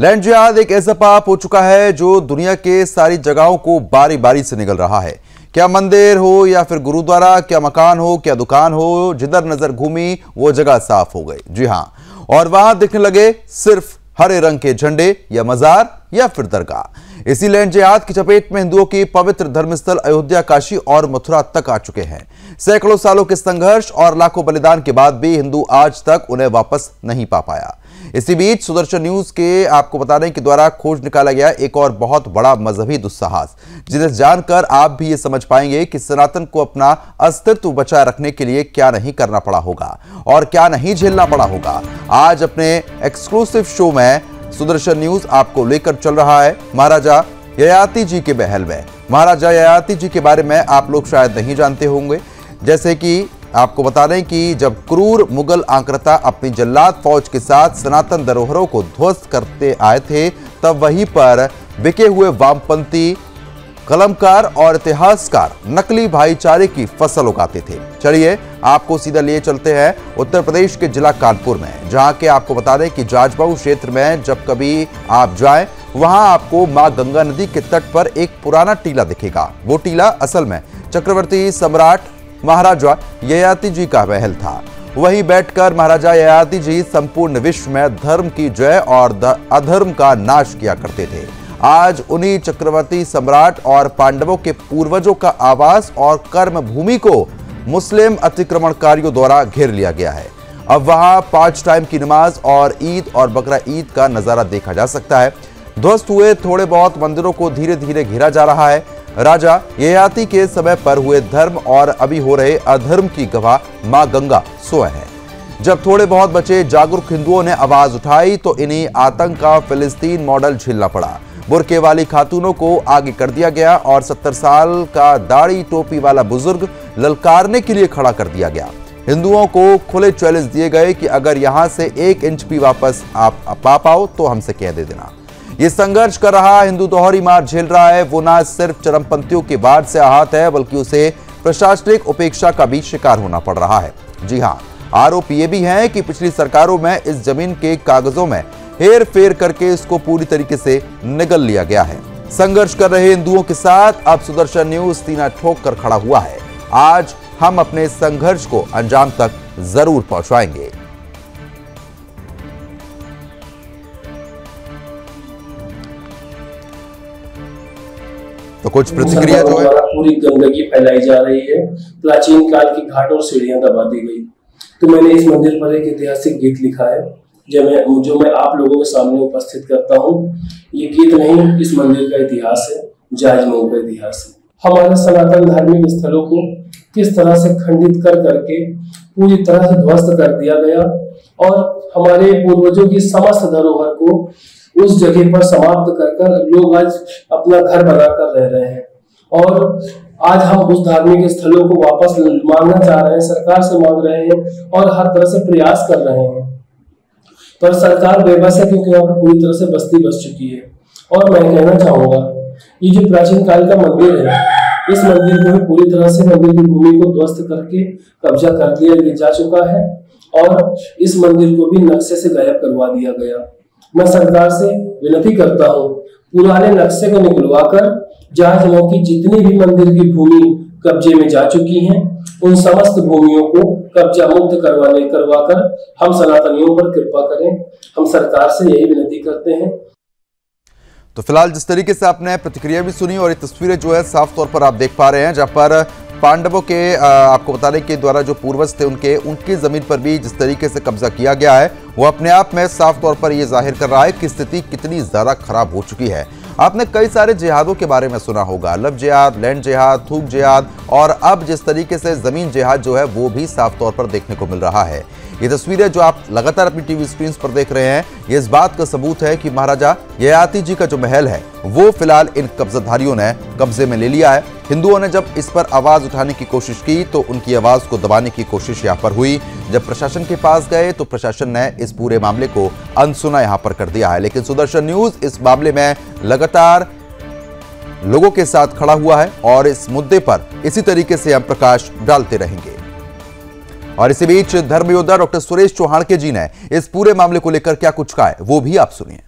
Land जिहाद एक ऐसा पाप हो चुका है जो दुनिया के सारी जगहों को बारी बारी से निगल रहा है। क्या मंदिर हो या फिर गुरुद्वारा, क्या मकान हो, क्या दुकान हो, जिधर नजर घूमी वो जगह साफ हो गई। जी हां, और वहां दिखने लगे सिर्फ हरे रंग के झंडे या मजार या फिर दरगाह। इसी लैंड जिहाद की चपेट में हिंदुओं की पवित्र धर्मस्थल अयोध्या, काशी और मथुरा तक आ चुके हैं। सैकड़ों सालों के संघर्ष और लाखों बलिदान के बाद भी हिंदू आज तक उन्हें वापस नहीं पा पाया। इसी बीच सुदर्शन न्यूज के आपको बताने के द्वारा खोज निकाला गया एक और बहुत बड़ा मजहबी दुस्साहस, जिसे जानकर आप भी ये समझ पाएंगे कि सनातन को अपना अस्तित्व बचाए रखने के लिए क्या नहीं करना पड़ा होगा और क्या नहीं झेलना पड़ा होगा। आज अपने एक्सक्लूसिव शो में सुदर्शन न्यूज आपको लेकर चल रहा है महाराजा ययाति जी के महल में। महाराजा ययाति जी के बारे में आप लोग शायद नहीं जानते होंगे। जैसे कि आपको बता दें कि जब क्रूर मुगल आक्रांता अपनी जल्लाद फौज के साथ सनातन धरोहरों को ध्वस्त करते आए थे, तब वहीं पर बिके हुए वामपंथी कलमकार और इतिहासकार नकली भाईचारे की फसल उगाते थे। चलिए आपको सीधा लिए चलते हैं उत्तर प्रदेश के जिला कानपुर में, जहां के आपको बता दें कि जाजबाऊ क्षेत्र में जब कभी आप जाएं, वहां आपको मां गंगा नदी के तट पर एक पुराना टीला दिखेगा। वो टीला असल में चक्रवर्ती सम्राट महाराजा ययाति जी का महल था। वहीं बैठकर महाराजा ययाति जी संपूर्ण विश्व में धर्म की जय और अधर्म का नाश किया करते थे। आज उन्हीं चक्रवर्ती सम्राट और पांडवों के पूर्वजों का आवास और कर्म भूमि को मुस्लिम अतिक्रमणकारियों द्वारा घेर लिया गया है। अब वहां 5 टाइम की नमाज और ईद और बकरा ईद का नजारा देखा जा सकता है। ध्वस्त हुए थोड़े बहुत मंदिरों को धीरे धीरे घेरा जा रहा है। राजा ययाति के समय पर हुए धर्म और अभी हो रहे अधर्म की गवाह मां गंगा स्वयं है। जब थोड़े बहुत बचे जागरूक हिंदुओं ने आवाज उठाई तो इन्हीं आतंक का फिलिस्तीन मॉडल झेलना पड़ा। बुर्के वाली खातूनों को आगे कर दिया गया और 70 साल का दाढ़ी टोपी वाला बुजुर्ग ललकारने के लिए खड़ा कर दिया गया। हिंदुओं को खुले चैलेंज दिए गए कि अगर यहां से 1 इंच भी वापस आप पा पाओ तो हमसे कह दे देना। ये संघर्ष कर रहा हिंदू दोहरी मार झेल रहा है। वो ना सिर्फ चरमपंथियों के बाढ़ से आहत है, बल्कि उसे प्रशासनिक उपेक्षा का भी शिकार होना पड़ रहा है। जी हां, आरोप ये भी है कि पिछली सरकारों में इस जमीन के कागजों में हेर फेर करके इसको पूरी तरीके से निगल लिया गया है। संघर्ष कर रहे हिंदुओं के साथ अब सुदर्शन न्यूज सीना ठोक कर खड़ा हुआ है। आज हम अपने संघर्ष को अंजाम तक जरूर पहुंचाएंगे। तो कुछ प्रतिक्रिया जो है, पूरी गंदगी फैलाई जा रही है, प्राचीन काल की घाट और सीढ़ियां दबा दी गई। तो मैंने इस मंदिर पर एक ऐतिहासिक गीत लिखा है जो मैं आप लोगों के सामने उपस्थित करता हूँ। ये गीत नहीं, इस मंदिर का इतिहास है, जाजमऊ का इतिहास है। हमारे सनातन धार्मिक स्थलों को किस तरह से खंडित कर करके पूरी तरह से ध्वस्त कर दिया गया और हमारे पूर्वजों की समस्त धरोहर को उस जगह पर समाप्त कर लोग आज अपना घर बनाकर रह रहे हैं। और आज हम उस धार्मिक स्थलों को वापस मांगना चाह रहे हैं, सरकार से मांग रहे हैं और हर तरह से प्रयास कर रहे हैं, पर सरकार बेबस है क्योंकि वहां पर पूरी तरह से बस्ती बस चुकी है। और मैं कहना चाहूंगा, ये जो प्राचीन काल का मंदिर है, इस मंदिर को पूरी तरह से मंदिर की भूमि को ध्वस्त करके कब्जा कर लिया जा चुका है और इस मंदिर को भी नक्शे से गायब करवा दिया गया। मैं सरकार से विनती करता हूँ, पुराने नक्शे को निकलवाकर जाजमऊ की जितनी भी मंदिर की भूमि कब्जे में जा चुकी हैं, उन समस्त भूमियों को कब्जा मुक्त करवाकर हम सनातनियों पर कृपा करें। हम सरकार से यही विनती करते हैं। तो फिलहाल जिस तरीके से आपने प्रतिक्रिया भी सुनी और ये तस्वीरें जो है साफ तौर पर आप देख पा रहे हैं, जहां पर पांडवों के आपको बताने के द्वारा जो पूर्वज थे उनकी जमीन पर भी जिस तरीके से कब्जा किया गया है, वो अपने आप में साफ तौर पर यह जाहिर कर रहा है कि स्थिति कितनी ज्यादा खराब हो चुकी है। आपने कई सारे जिहादों के बारे में सुना होगा, लव जिहाद, लैंड जिहाद, थूक जिहाद, और अब जिस तरीके से जमीन जिहाद जो है वो भी साफ तौर पर देखने को मिल रहा है। ये तस्वीरें जो आप लगातार अपनी टीवी स्क्रीन पर देख रहे हैं, ये इस बात का सबूत है कि महाराजा ययाति जी का जो महल है वो फिलहाल इन कब्जाधारियों ने कब्जे में ले लिया है। हिंदुओं ने जब इस पर आवाज उठाने की कोशिश की तो उनकी आवाज को दबाने की कोशिश यहाँ पर हुई। जब प्रशासन के पास गए तो प्रशासन ने इस पूरे मामले को अनसुना यहाँ पर कर दिया है। लेकिन सुदर्शन न्यूज इस मामले में लगातार लोगों के साथ खड़ा हुआ है और इस मुद्दे पर इसी तरीके से हम प्रकाश डालते रहेंगे। और इसी बीच धर्म योद्धा डॉक्टर सुरेश चौहान के जी ने इस पूरे मामले को लेकर क्या कुछ कहा है वो भी आप सुनिए।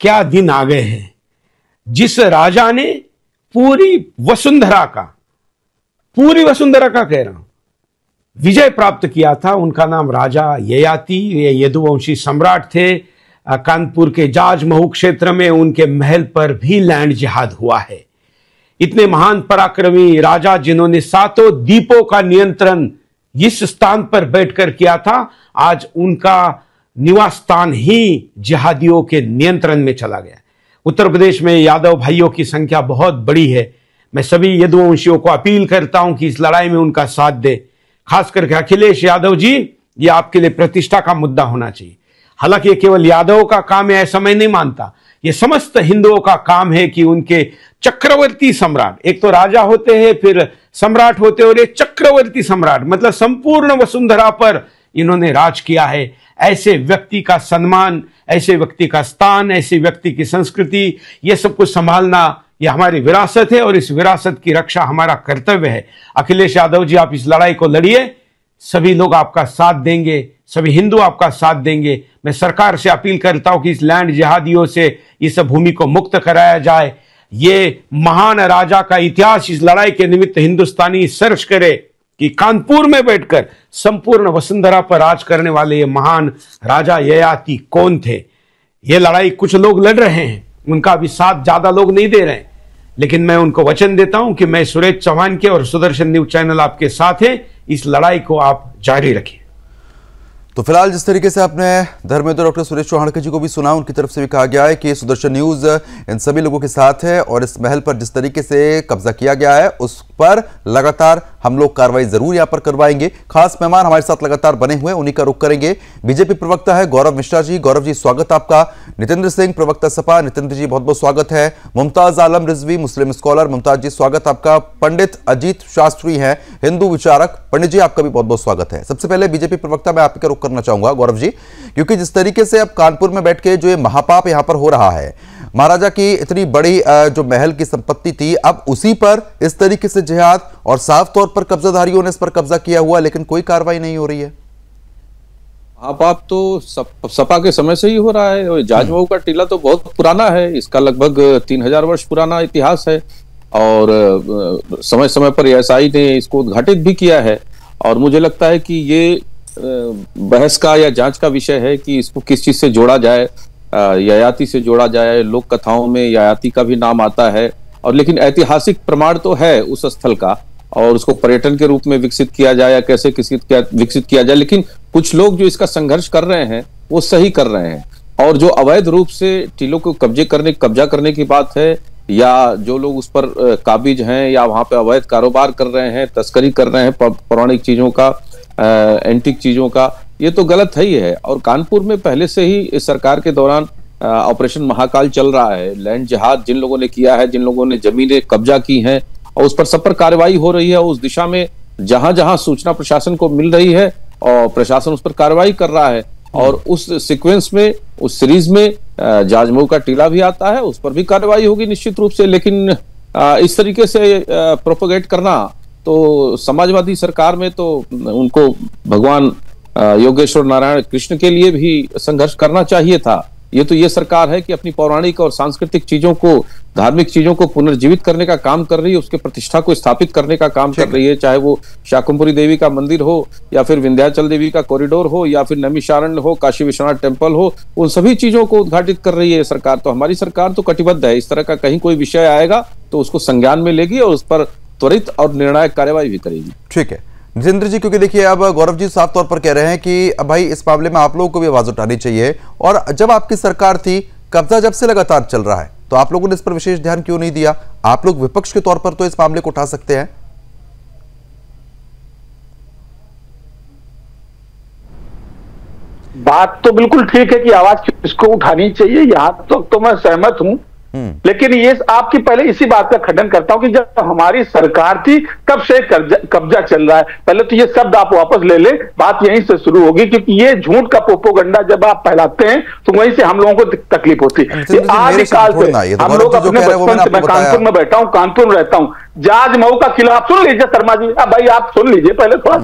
क्या दिन आ गए हैं। जिस राजा ने पूरी वसुंधरा का कह रहा हूं विजय प्राप्त किया था, उनका नाम राजा ययाति, ये यदुवंशी सम्राट थे। कानपुर के जाजमऊ क्षेत्र में उनके महल पर भी लैंड जिहाद हुआ है। इतने महान पराक्रमी राजा जिन्होंने 7 द्वीपों का नियंत्रण इस स्थान पर बैठकर किया था, आज उनका निवास स्थान ही जिहादियों के नियंत्रण में चला गया। उत्तर प्रदेश में यादव भाइयों की संख्या बहुत बड़ी है। मैं सभी यदुवंशियों को अपील करता हूं कि इस लड़ाई में उनका साथ दे। खास करके अखिलेश यादव जी, ये आपके लिए प्रतिष्ठा का मुद्दा होना चाहिए। हालांकि ये केवल यादवों का काम है ऐसा मैं नहीं मानता, ये समस्त हिंदुओं का काम है कि उनके चक्रवर्ती सम्राट, एक तो राजा होते हैं फिर सम्राट होते हैं, और ये चक्रवर्ती सम्राट मतलब संपूर्ण वसुंधरा पर इन्होंने राज किया है। ऐसे व्यक्ति का सम्मान, ऐसे व्यक्ति का स्थान, ऐसे व्यक्ति की संस्कृति, ये सब कुछ संभालना ये हमारी विरासत है और इस विरासत की रक्षा हमारा कर्तव्य है। अखिलेश यादव जी, आप इस लड़ाई को लड़िए, सभी लोग आपका साथ देंगे, सभी हिंदू आपका साथ देंगे। मैं सरकार से अपील करता हूं कि इस लैंड जिहादियों से इस भूमि को मुक्त कराया जाए। ये महान राजा का इतिहास इस लड़ाई के निमित्त हिंदुस्तानी सर्च करे कि कानपुर में बैठकर संपूर्ण वसुंधरा पर राज करने वाले ये महान राजा ययाति कौन थे। ये लड़ाई कुछ लोग लड़ रहे हैं, उनका अभी साथ ज्यादा लोग नहीं दे रहे हैं, लेकिन मैं उनको वचन देता हूं कि मैं सुरेश चौहान के और सुदर्शन न्यूज चैनल आपके साथ है। इस लड़ाई को आप जारी रखिए। तो फिलहाल जिस तरीके से आपने धर्मेंद्र डॉक्टर सुरेश चौहान जी को भी सुना, उनकी तरफ से भी कहा गया है कि सुदर्शन न्यूज इन सभी लोगों के साथ है और इस महल पर जिस तरीके से कब्जा किया गया है उस पर लगातार हम लोग कार्रवाई जरूर यहां पर करवाएंगे। खास मेहमान हमारे साथ लगातार बने हुए, उन्हीं का रुख करेंगे। बीजेपी प्रवक्ता है गौरव मिश्रा जी। गौरव जी, स्वागत आपका। नितेंद्र सिंह, प्रवक्ता सपा, नितेंद्र जी बहुत बहुत स्वागत है। मुमताज आलम रिजवी, मुस्लिम स्कॉलर, मुमताज जी स्वागत आपका। पंडित अजीत शास्त्री हैं, हिंदू विचारक, पंडित जी आपका भी बहुत बहुत स्वागत है। सबसे पहले बीजेपी प्रवक्ता मैं आपका रुख करना चाहूंगा गौरव जी, क्योंकि जिस तरीके से अब कानपुर में बैठ के जो ये महापाप यहां पर हो रहा है, महाराजा की इतनी बड़ी जो महल की संपत्ति थी, अब उसी पर इस तरीके से जिहाद और साफ तौर पर कब्जाधारियों ने इस पर कब्जा किया हुआ, लेकिन कोई कार्रवाई नहीं हो रही है। महापाप तो सपा के समय से ही हो रहा है। जाजमऊ का टीला तो बहुत पुराना है, इसका लगभग 3000 वर्ष पुराना इतिहास है और समय समय पर एएसआई ने इसको उद्घाटित भी किया है। और मुझे लगता है कि ये बहस का या जांच का विषय है कि इसको किस चीज से जोड़ा जाए, ययाति से जोड़ा जाए। लोक कथाओं में ययाति का भी नाम आता है, और लेकिन ऐतिहासिक प्रमाण तो है उस स्थल का, और उसको पर्यटन के रूप में विकसित किया जाए या कैसे विकसित किया जाए। लेकिन कुछ लोग जो इसका संघर्ष कर रहे हैं वो सही कर रहे हैं, और जो अवैध रूप से टीलों को कब्जा करने की बात है, या जो लोग उस पर काबिज हैं या वहां पे अवैध कारोबार कर रहे हैं, तस्करी कर रहे हैं पौराणिक चीजों का, एंटीक चीजों का, ये तो गलत है ही है। और कानपुर में पहले से ही इस सरकार के दौरान ऑपरेशन महाकाल चल रहा है। लैंड जिहाद जिन लोगों ने किया है, जिन लोगों ने जमीनें कब्जा की हैं, और उस पर सब पर कार्रवाई हो रही है। उस दिशा में जहां जहां सूचना प्रशासन को मिल रही है और प्रशासन उस पर कार्रवाई कर रहा है। और उस सीक्वेंस में, उस सीरीज में जाजमऊ का टीला भी आता है, उस पर भी कार्रवाई होगी निश्चित रूप से। लेकिन इस तरीके से प्रोपोगेट करना, तो समाजवादी सरकार में तो उनको भगवान योगेश्वर नारायण कृष्ण के लिए भी संघर्ष करना चाहिए था। ये सरकार है कि अपनी पौराणिक और सांस्कृतिक चीजों को, धार्मिक चीजों को पुनर्जीवित करने का काम कर रही है, उसके प्रतिष्ठा को स्थापित करने का काम कर रही है। चाहे वो शाकुंभरी देवी का मंदिर हो, या फिर विंध्याचल देवी का कॉरिडोर हो, या फिर नैमिषारण्य हो, काशी विश्वनाथ टेम्पल हो, उन सभी चीजों को उद्घाटित कर रही है सरकार। तो हमारी सरकार तो कटिबद्ध है। इस तरह का कहीं कोई विषय आएगा तो उसको संज्ञान में लेगी और उस पर त्वरित और निर्णायक कार्रवाई भी करेगी। ठीक है जितेंद्र जी, क्योंकि देखिए अब गौरव जी साफ तौर पर कह रहे हैं कि अब भाई इस मामले में आप लोगों को भी आवाज उठानी चाहिए, और जब आपकी सरकार थी, कब्जा जब से लगातार चल रहा है, तो आप लोगों ने इस पर विशेष ध्यान क्यों नहीं दिया? आप लोग विपक्ष के तौर पर तो इस मामले को उठा सकते हैं। बात तो बिल्कुल ठीक है कि आवाज किसको उठानी चाहिए, यहां तक तो मैं सहमत हूं। लेकिन ये आपकी पहले इसी बात का खंडन करता हूं कि जब हमारी सरकार थी तब से कब्जा चल रहा है। पहले तो ये शब्द आप वापस ले ले, बात यहीं से शुरू होगी, क्योंकि ये झूठ का प्रोपोगंडा जब आप फैलाते हैं तो वहीं से हम लोगों को तकलीफ होती है। आदिकाल से हम लोग अपने बचपन से, मैं कानपुर में बैठा हूं, कानपुर में रहता हूं, जाजमऊ का किला आप सुन लीजिए शर्मा जी, अब भाई आप सुन लीजिए पहले थोड़ा।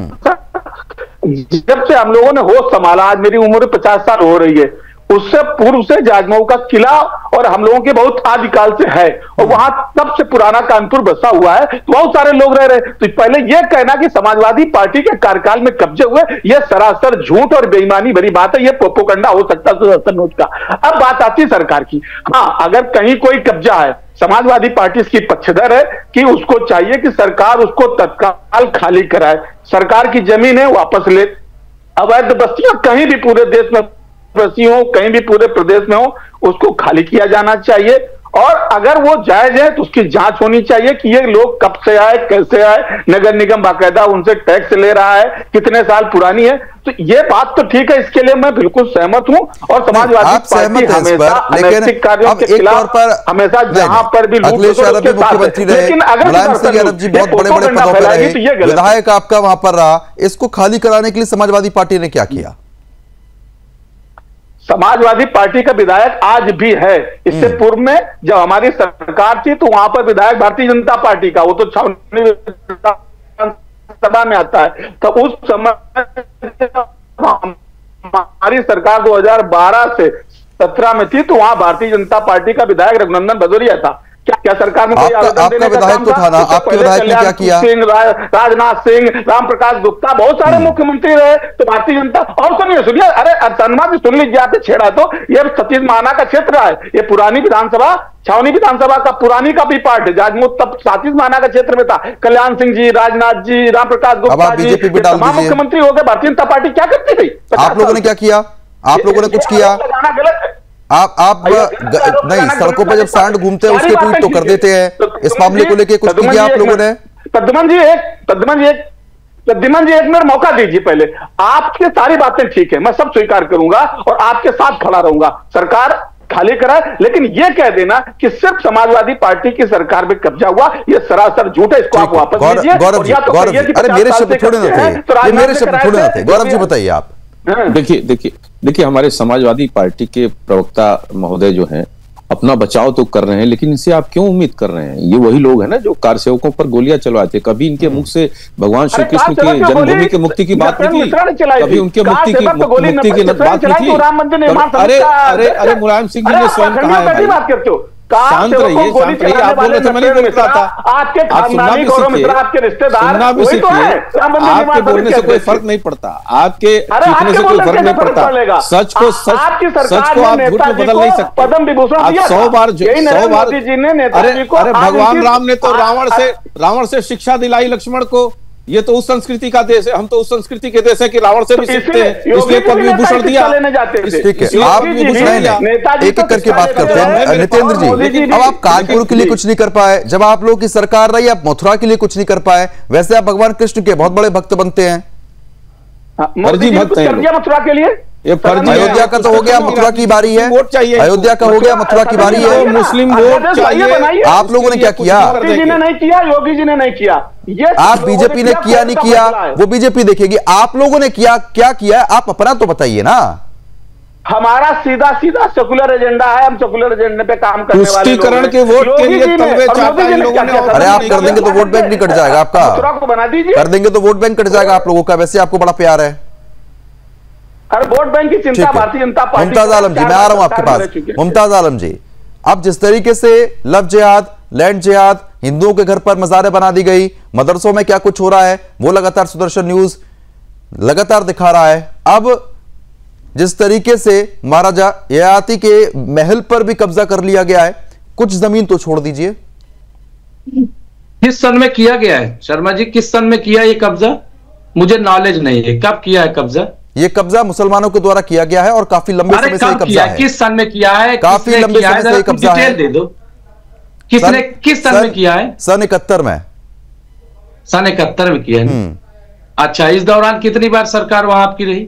जब से हम लोगों ने होश संभाला, आज मेरी उम्र 50 साल हो रही है, उससे पूर्व से जाजमऊ का किला और हम लोगों के बहुत आदिकाल से है, और वहां तब से पुराना कानपुर बसा हुआ है, तो बहुत सारे लोग रह रहे। तो पहले यह कहना कि समाजवादी पार्टी के कार्यकाल में कब्जे हुए, यह सरासर झूठ और बेईमानी भरी बात है, यह प्रोपोगंडा हो सकता है नोट का। अब बात आती है सरकार की। हाँ, अगर कहीं कोई कब्जा है, समाजवादी पार्टी इसकी पक्षधर है कि उसको चाहिए कि सरकार उसको तत्काल खाली कराए, सरकार की जमीन है वापस ले, अवैध बस्तियां कहीं भी पूरे देश में बसी हो, कहीं भी पूरे प्रदेश में हो, उसको खाली किया जाना चाहिए। और अगर वो जायज है तो उसकी जांच होनी चाहिए कि ये लोग कब से आए, कैसे आए, नगर निगम बाकायदा उनसे टैक्स ले रहा है, कितने साल पुरानी है। तो ये बात तो ठीक है, इसके लिए मैं बिल्कुल सहमत हूं। और समाजवादी पार्टी हमेशा अनैतिक कार्यों के खिलाफ, हमेशा जहां पर भी अखिलेश यादव भी मुख्यमंत्री रहे, मुलायम सिंह यादव जी बहुत बड़े बड़े पदों पर रहे, विधायक आपका वहां पर रहा, इसको खाली कराने के लिए समाजवादी पार्टी ने क्या किया? समाजवादी पार्टी का विधायक आज भी है। इससे पूर्व में जब हमारी सरकार थी तो वहां पर विधायक भारतीय जनता पार्टी का, वो तो छावनी सभा में आता है। तो उस समय हमारी सरकार 2012 से 17 में थी, तो वहां भारतीय जनता पार्टी का विधायक रघुनंदन भदौरिया था। क्या सरकार में कोई आवेदन देने का काम तो था ना? आपके विधायक ने क्या किया? सिंह, राजनाथ सिंह, राम प्रकाश गुप्ता, बहुत सारे मुख्यमंत्री रहे। तो भारतीय जनता, और सुनिए, अरे सन्मान सुन लीजिए, आपने छेड़ा तो ये सतीश महाना का क्षेत्र है, ये पुरानी विधानसभा, छावनी विधानसभा का पुरानी का भी पार्ट है। जाजमऊ तब सतीश महाना का क्षेत्र में था। कल्याण सिंह जी, राजनाथ जी, राम प्रकाश गुप्ता जी, तमाम मुख्यमंत्री हो गए। भारतीय जनता पार्टी क्या करती थी? आप लोगों ने क्या किया? आप लोगों ने कुछ किया? गलत है। आप नहीं, सड़कों पर जब सांड घूमते हैं उसके ट्वीट तो कर देते हैं। इस मामले को लेके कुछ किया आप लोगों ने? प्रद्युमन जी एक मिनट मौका दीजिए। पहले आपकी सारी बातें ठीक है, मैं सब स्वीकार करूंगा और आपके साथ खड़ा रहूंगा, सरकार खाली कराए। लेकिन यह कह देना कि सिर्फ समाजवादी पार्टी की सरकार में कब्जा हुआ, यह सरासर झूठ है। इसको आप वापस लीजिए। गौरव जी, अरे मेरे शब्द थोड़े ना थे, मेरे शब्द थोड़े ना थे। गौरव जी बताइए आप। देखिए हमारे समाजवादी पार्टी के प्रवक्ता महोदय जो हैं अपना बचाव तो कर रहे हैं, लेकिन इनसे आप क्यों उम्मीद कर रहे हैं? ये वही लोग हैं ना जो कार सेवकों पर गोलियां चलवाए थे। कभी इनके मुख से भगवान श्री कृष्ण की जन्मभूमि के मुक्ति की बात निकली? कभी उनके मुक्ति की बात निकली? अरे मुलायम सिंह जी ने स्वयं कहा है, शांत रहिए, शांत रहिए। आप बोल रहे थे, मैं नहीं बोल रहा था। आपके आप सुनना भी सीखिए, आपके रिश्तेदार, सुनना भी सीखिए। आपके बोलने से कोई फर्क नहीं पड़ता, आपके सीखने से कोई फर्क नहीं पड़ता। सच को आप झूठ में बदल नहीं सकते। पद्म विभूषण आप 100 बार अरे भगवान राम ने तो रावण से शिक्षा दिलाई लक्ष्मण को। ये तो उस संस्कृति का देश है, हम तो उस संस्कृति के देश है कि रावण से भी सीखते हैं, इसलिए पद्म विभूषण दिया। ठीक है, आप एक एक करके बात करते हैं। नितेंद्र जी, अब आप कानपुर के लिए कुछ नहीं कर पाए, जब आप लोगों की सरकार रही आप मथुरा के लिए कुछ नहीं कर पाए। वैसे आप भगवान कृष्ण के बहुत बड़े भक्त बनते हैं। फर्जी भक्त हैं मथुरा के लिए। ये फर्जी, अयोध्या का तो हो गया, मथुरा की बारी है। वोट चाहिए, अयोध्या का हो गया, मथुरा की बारी है। मुस्लिम वोट चाहिए। आप लोगों ने क्या किया? योगी जी ने नहीं किया, योगी जी ने नहीं किया। आप बीजेपी ने किया नहीं किया वो बीजेपी देखेगी। आप लोगों ने किया, क्या किया? आप अपना तो बताइए ना। हमारा सीधा सेकुलर एजेंडा है, हम सेकुलर एजेंडे पे काम करने वाले तुष्टीकरण के वोट के लिए तलवे चाहता है लोगों ने। अरे आप कर देंगे तो वोट बैंक नहीं कट जाएगा आपका? मथुरा को बना दीजिए। कर देंगे तो वोट बैंक कट जाएगा आप लोगों का। वैसे आपको बड़ा प्यार है। अरे वोट बैंक की चिंता भारतीय जनता पार्टी। मुमताज आलम जी, मैं आ रहा हूं आपके पास। मुमताज आलम जी, अब जिस तरीके से लव जिहाद, लैंड जिहाद, हिंदुओं के घर पर मज़ारें बना दी गई, मदरसों में क्या कुछ हो रहा है वो लगातार सुदर्शन न्यूज लगातार दिखा रहा है। अब जिस तरीके से महाराजा ययाति के महल पर भी कब्जा कर लिया गया है, कुछ जमीन तो छोड़ दीजिए। किस सन में किया गया है शर्मा जी? किस सन में किया ये कब्जा? मुझे नॉलेज नहीं है कब किया है कब्जा। ये कब्जा मुसलमानों के द्वारा किया गया है और काफी लंबे समय से कब्जा है। किस सन में किया है? काफी लंबे समय से कब्जा है। दे दो, किसने किस सन में किया है? सन 71 में। सन 71 में किया है। अच्छा, इस दौरान कितनी बार सरकार वहां आपकी रही,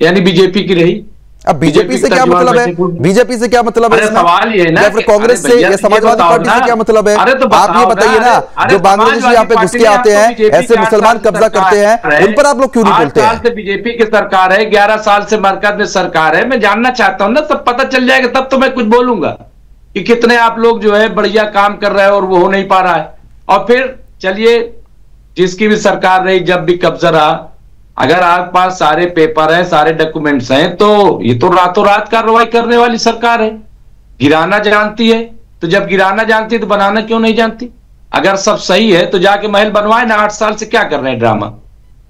यानी बीजेपी की रही? अब बीजेपी से क्या मतलब है? बीजेपी से क्या मतलब है? सवाल ये है ना, फिर कांग्रेस से या समाजवादी पार्टी से क्या मतलब है? आप ये बताइए ना, जो बांग्लादेशी यहाँ पे घुस के आते हैं, ऐसे मुसलमान कब्जा करते हैं, उन पर आप लोग क्यों नहीं बोलते हैं? 8 साल से बीजेपी की सरकार है, 11 साल से मरकज में सरकार है। मैं जानना चाहता हूं ना, सब पता चल जाएगा तब तो मैं कुछ बोलूंगा कि कितने आप लोग जो है बढ़िया काम कर रहे हैं और वो हो नहीं पा रहा है। और फिर चलिए, जिसकी भी सरकार रही, जब भी कब्जा रहा, अगर आपके पास सारे पेपर है, सारे डॉक्यूमेंट्स हैं, तो ये तो रातों रात कार्रवाई करने वाली सरकार है। गिराना जानती है, तो जब गिराना जानती है तो बनाना क्यों नहीं जानती? अगर सब सही है तो जाके महल बनवाए ना। 8 साल से क्या कर रहे हैं ड्रामा?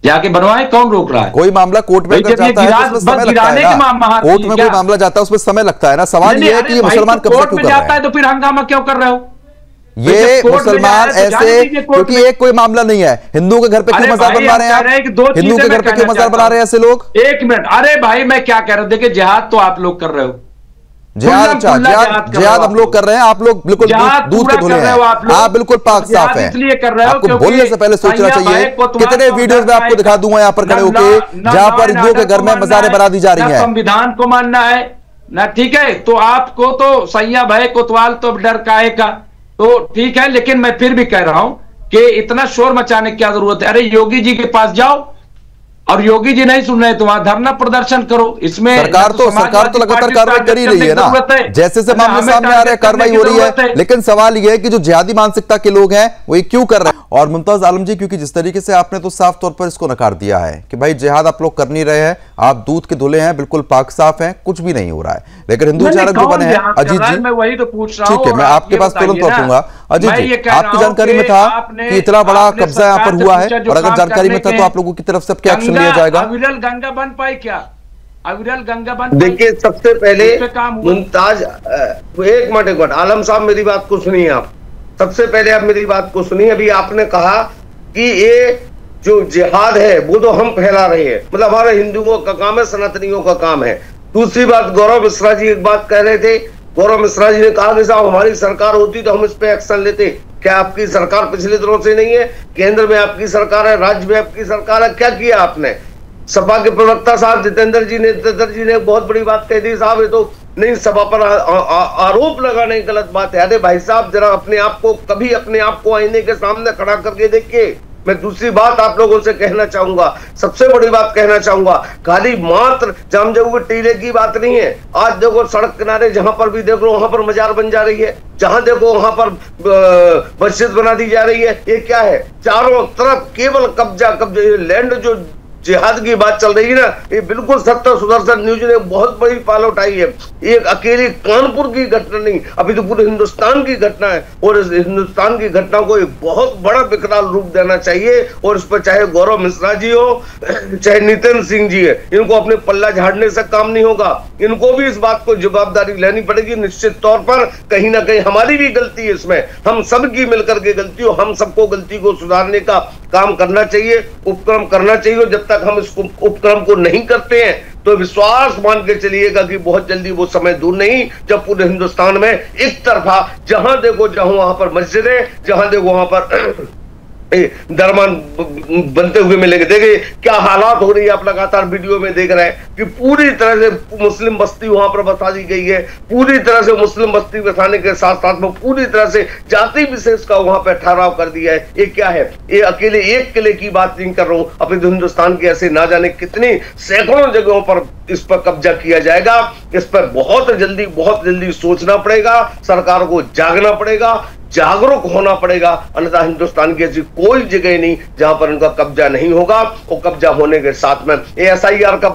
जाके बनवाए, कौन रोक रहा है? कोई मामला कोर्ट में अगर जाता है तो उसमें समय लगता है ना। कोर्ट में कोई मामला जाता है उसमें समय लगता है ना। सवाल ये है कि ये मुसलमान कब्जा क्यों कर रहे हैं? तो फिर हंगामा क्यों कर रहे हो? ये मुसलमान ऐसे, क्योंकि एक कोई मामला नहीं है। हिंदू के घर पे क्यों मजार बनवा रहे हैं आप? हिंदू के घर पे क्यों मजार बना रहे हैं ऐसे लोग? 1 मिनट, अरे भाई मैं क्या कह रहा हूं, देखिए जिहाद तो आप लोग कर रहे हो, जिहाद हम लोग कर रहे हैं। आप लोग बिल्कुल दूध के धुले हैं, आप बिल्कुल पाक साफ हैं। इसलिए कर रहे हो आपको बोलने से पहले सोचना चाहिए। कितने वीडियोस में आपको दिखा दूंगा यहाँ पर खड़े होके जहां पर हिंदुओं के घर में मजारें बना दी जा रही हैं। संविधान को मानना है ना, ठीक है, तो आपको तो सैया भय कोतवाल तो डर काहे का, तो ठीक है। लेकिन मैं फिर भी कह रहा हूं कि इतना शोर मचाने की क्या जरूरत है? अरे योगी जी के पास जाओ, और योगी जी नहीं सुन रहे तो वहां धरना प्रदर्शन करो। इसमें सरकार तो लगातार कार्रवाई कर ही रही है ना। जैसे से मामले सामने आ रहे हैं कार्रवाई हो रही है, लेकिन सवाल यह है कि जो जिहादी मानसिकता के लोग हैं वो ये क्यों कर रहे हैं? और मुमताज आलम जी, क्योंकि जिस तरीके से आपने तो साफ तौर पर इसको नकार दिया है कि भाई जिहाद आप लोग कर नहीं रहे हैं, आप दूध के धुले हैं, बिल्कुल पाक साफ हैं, कुछ भी नहीं हो रहा है। लेकिन हिंदू विचारक जो बने हैं अजीत जी, मैं वही तो पूछ रहा हूं, ठीक है, मैं आपके पास तुरंत पहुंचूंगा। अजीत जी, आपकी जानकारी में था कि इतना बड़ा कब्जा यहाँ पर हुआ है, और अगर जानकारी में था तो आप लोगों की तरफ से क्या एक्शन लिया जाएगा? अविरल गंगा बन पाई क्या? अविरल गंगा बन? देखिए, सबसे पहले मुमताज, एक मिनट आलम साहब मेरी बात को सुनिए। आप सबसे पहले आप मेरी बात को सुनिए। अभी आपने कहा कि ये जो जिहाद है वो तो हम फैला रहे हैं, मतलब हमारे हिंदुओं का काम है, सनातनियों का काम है। दूसरी बात, गौरव मिश्रा जी एक बात कह रहे थे। गौरव मिश्रा जी ने कहा कि साहब हमारी सरकार होती तो हम इस पे एक्शन लेते। क्या आपकी सरकार पिछले दिनों से नहीं है? केंद्र में आपकी सरकार है, राज्य में आपकी सरकार है, क्या किया आपने? सपा के प्रवक्ता साहब जितेंद्र जी ने बहुत बड़ी बात कह दी, साहब ये तो नहीं, सभा पर आरोप लगाने की गलत बात है। अरे भाई साहब, जरा अपने आप को आईने के सामने खड़ा करके देखिए। मैं दूसरी बात आप लोगों से कहना चाहूंगा, सबसे बड़ी बात कहना चाहूंगा, खाली मात्र जामजऊ के टीले की बात नहीं है। आज देखो सड़क किनारे जहां पर भी देखो वहां पर मजार बन जा रही है, जहां देखो वहां पर मस्जिद बना दी जा रही है। ये क्या है? चारों तरफ केवल कब्जा, लैंड जो जिहाद की बात चल रही है ना, ये बिल्कुल सत्य सुदर्शन न्यूज ने बहुत बड़ी पाल उठाई है। एक अकेली कानपुर की घटना नहीं, अभी तो पूरे हिंदुस्तान की घटना है, और इस हिंदुस्तान की घटना को एक बहुत बड़ा विकराल रूप देना चाहिए। और इस पर चाहे गौरव मिश्रा जी हो, चाहे नितिन सिंह जी है, इनको अपने पल्ला झाड़ने से काम नहीं होगा। इनको भी इस बात को जवाबदारी लेनी पड़ेगी। निश्चित तौर पर कहीं ना कहीं हमारी भी गलती है इसमें, हम सबकी मिलकर के गलती हो, हम सबको गलती को सुधारने का काम करना चाहिए, उपक्रम करना चाहिए। जब तक हम इस उपक्रम को नहीं करते हैं तो विश्वास मान के चलिएगा कि बहुत जल्दी वो समय दूर नहीं जब पूरे हिंदुस्तान में एक तरफा जहां देखो वहां पर मस्जिदें, जहां देखो वहां पर दरमान बनते हुए मिलेंगे। देखिए क्या हालात हो रही है, आप लगातार वीडियो में देख रहे हैं कि पूरी तरह से मुस्लिम बस्ती वहां पर बसा दी गई है। पूरी तरह से मुस्लिम बस्ती बसाने के साथ साथ में पूरी तरह से जाति विशेष का वहां पर ठहराव कर दिया है। ये क्या है? ये अकेले एक किले की बात नहीं कर रहा हूं, अपने हिंदुस्तान के ऐसे ना जाने कितनी सैकड़ों जगहों पर इस पर कब्जा किया जाएगा। इस पर बहुत जल्दी सोचना पड़ेगा, सरकार को जागना पड़ेगा, जागरूक होना पड़ेगा। अन्यथा हिंदुस्तान की ऐसी कोई जगह नहीं जहां पर उनका कब्जा नहीं होगा। और कब्जा होने के साथ में एसआईआर का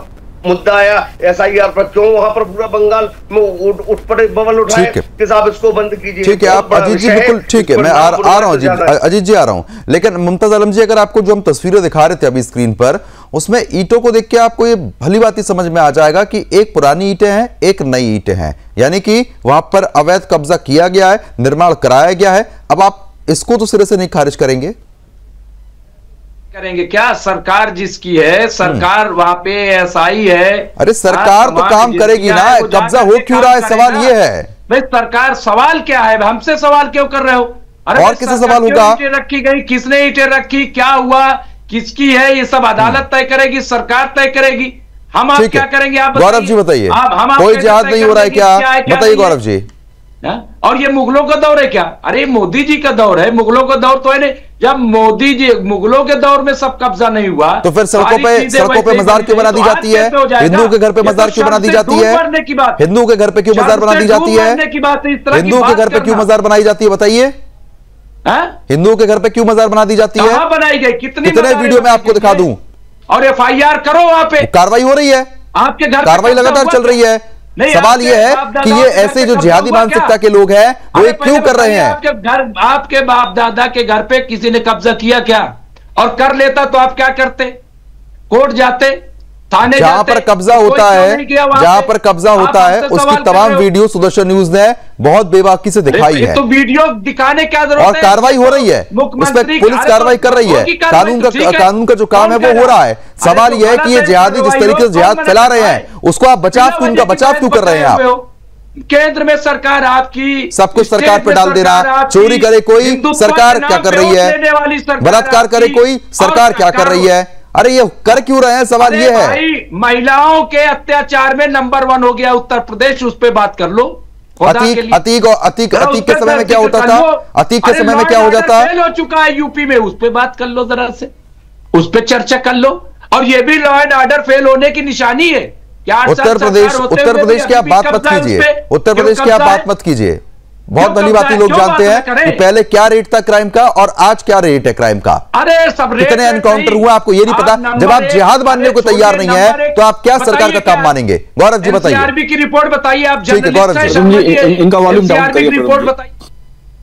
मुद्दा आया, एसआईआर पर क्यों वहां पर पूरा बंगाल में उठ पड़े, बबल उठाए कि साहब इसको बंद कीजिए। ठीक है, आप अजीत जी बिल्कुल ठीक है, मैं आ रहा हूं अजीत जी, आ रहा हूं। लेकिन मुमताज आलम जी, अगर आपको जो हम तस्वीरें दिखा रहे थे अभी स्क्रीन पर, उसमें ईंटों को देख के आपको ये भली बात ही समझ में आ जाएगा कि एक पुरानी ईंटें हैं, एक नई ईंटें हैं, यानी कि वहां पर अवैध कब्जा किया गया है, निर्माण कराया गया है। अब आप इसको तो सिरे से नहीं खारिज करेंगे क्या? सरकार जिसकी है, सरकार वहां पे एसआई है। अरे सरकार तो काम करेगी ना, कब्जा हो क्यों रहा है, सवाल ये है। भाई सरकार, सवाल क्या है? हमसे सवाल क्यों कर रहे हो? अरे और किससे सवाल होगा? ईंटें रखी गई, किसने ईंटें रखी, क्या हुआ, किसकी है, ये सब अदालत तय करेगी, सरकार तय करेगी। हम आप क्या करेंगे? आप गौरव जी बताइए, कोई जिहाद नहीं हो रहा है क्या? बताइए गौरव जी। और ये मुगलों का दौर है क्या? अरे मोदी जी का दौर है, मुगलों का दौर तो है नहीं। जब मोदी जी, मुगलों के दौर में सब कब्जा नहीं हुआ तो फिर सड़कों पे मजार क्यों बना दी जाती है? हिंदू के घर पे मजार क्यों बना दी जाती है? हिंदू के घर पे क्यों मजार बना दी जाती है? हिंदू के घर पे क्यों मजार बनाई जाती है, बताइए। हिंदू के घर पे क्यों मजार बना दी जाती है? बनाई गई? कितने वीडियो में आपको दिखा दूं, और FIR करो वहां पे। कार्रवाई हो रही है, आपके घर कार्रवाई लगातार चल रही है। सवाल यह है कि ये ऐसे जो जिहादी मानसिकता के लोग हैं वो ये क्यों कर रहे हैं? आपके बाप दादा के घर पे किसी ने कब्जा किया क्या? और कर लेता तो आप क्या करते? कोर्ट जाते, थाने जहां जाते? पर कब्जा होता है, जहां पर कब्जा होता है उसकी तमाम वीडियो सुदर्शन न्यूज ने बहुत बेबाकी से दिखाई है। तो वीडियो दिखाने क्या जरूरत है? और कार्रवाई हो रही है, उस पर पुलिस कार्रवाई कर रही है, कानून का जो काम है वो हो रहा है। सवाल यह है कि ये जिहादी जिस तरीके से जिहाद फैला रहे हैं उसको आप उनका बचाव क्यों कर रहे हैं? आप केंद्र में सरकार आपकी, सब कुछ सरकार पे डाल देना, चोरी करे कोई सरकार क्या कर रही है, बलात्कार करे कोई सरकार क्या कर रही है? अरे ये कर क्यों रहे हैं? सवाल ये है। महिलाओं के अत्याचार में नंबर 1 हो गया उत्तर प्रदेश, उस पे बात कर लो। अतीक के समय में क्या होता था? अतीक के समय में क्या हो जाता? फेल हो चुका है यूपी में, उस पे बात कर लो जरा से, उस पे चर्चा कर लो। और ये भी लॉ एंड ऑर्डर फेल होने की निशानी है। उत्तर प्रदेश की आप बात मत कीजिए, उत्तर प्रदेश की आप बात मत कीजिए। बहुत भली भांति लोग जानते हैं कि पहले क्या रेट था क्राइम का और आज क्या रेट है क्राइम का। अरे सब कितने एनकाउंटर हुए आपको ये नहीं पता? जब आप जिहाद मानने को तैयार नहीं है तो आप क्या सरकार का काम मानेंगे? गौरव जी बताइए। एनसीआरबी की रिपोर्ट बताइए आप। ठीक है गौरव जी, इनका वॉल्यूम डाउन करिए। रिपोर्ट बताइए।